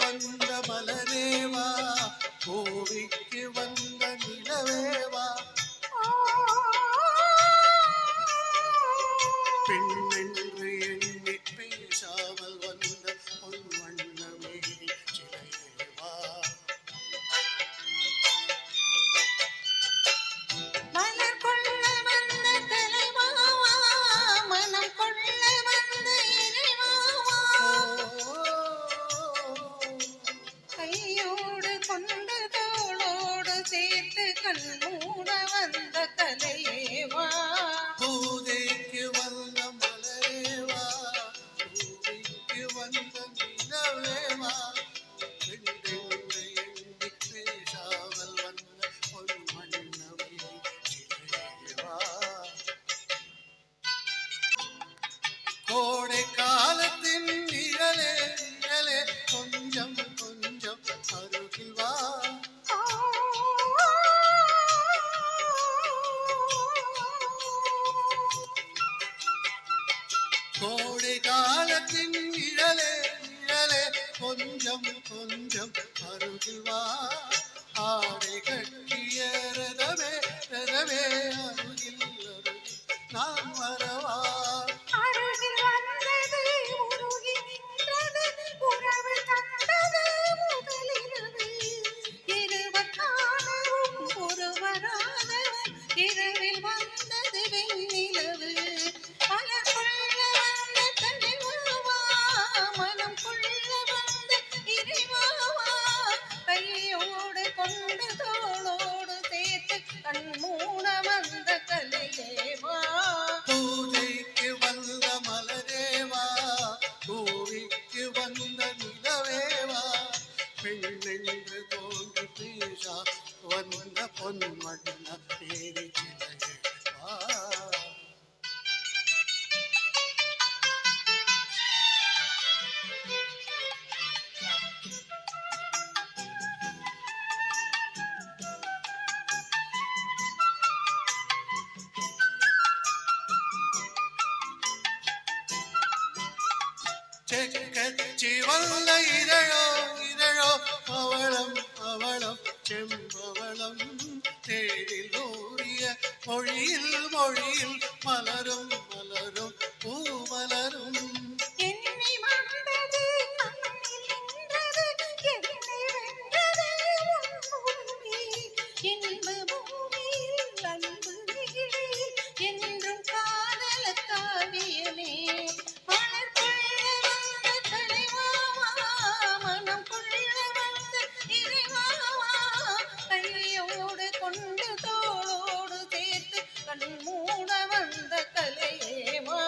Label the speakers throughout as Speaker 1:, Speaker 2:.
Speaker 1: வந்த மலரேவா பூவிக்கு வந்த நிலவேவா பெண்ணென்று எண்ணி பேசாமல் வந்த பொன் வண்ணமே சிலையேவா
Speaker 2: மலர் கொள்ள வந்த தலைவாவா மனம் கொள்ள வந்த இறைவாவா கையோடு கொண்டு தோளோடு சேர்த்து கண்ணூட வந்த கலையேவா
Speaker 1: பூதைக்கு வந்த மலரேவா பூவிக்கு வந்த நிலவேவா பெண்ணென்று எண்ணி பேசாமல் வந்த பொன் வண்ணமே சிலையேவா கோடை காலத்தின் நிழலே நிழலே கொஞ்சம் கொஞ்சம் அருகில் வா கோடை காலத்தின் நிழலே நிழலே கொஞ்சம் கொஞ்சம் அருகில் வா ஆடை கட்டிய ரதமே ரதமே அருகில் அருகில் நான் வரவா
Speaker 2: அருகில் வந்தது உருகி நின்றது உறவு தந்தது முதலிரவு இருவர் காணவும் ஒருவராதவர் இரவில் வந்தது வெண்ணிலவு மலர் கொள்ள வந்த தலைவாவா மனம் கொள்ள வந்த இறைவாவா கையோடு கொண்டு தோளோடு சேர்த்து கண் மூட வந்த கலையேவா
Speaker 1: பூஜைக்கு வந்த மலரேவா பூவிக்கு வந்த நிலவேவா பெண்ணென்று தோன்றி பேசா வந்த பொன் வண்ண தேவி சிலையேவா செக்கச்சி வல்ல இதழோ இதழோ பவளம் பவளம் செம்பவளம் தேடில் ஊறிய மொழியில் மொழியில் மலரும் மலரும் பூமலரும்
Speaker 2: என்னை மறந்தது கண்ணில் நின்றது என்னை வென்றது உன் பூமி இன்ப பூமியில் அன்பு வீழில் என்றும் காதல காவியமே மலர் கொள்ள வந்த தலைவாவா மனம் கொள்ள வந்த இறைவாவா கையோடு கொண்டு தோளோடு சேர்த்து கண் மூட வந்த கலையேவா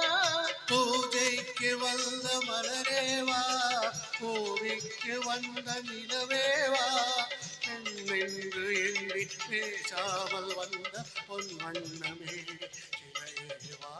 Speaker 1: பூஜைக்கு வந்த மலரேவா பூவிக்கு வந்த நிலவேவா பெண்ணென்று எண்ணி பேசாமல் வந்த பொன் வண்ணமே சிலையேவா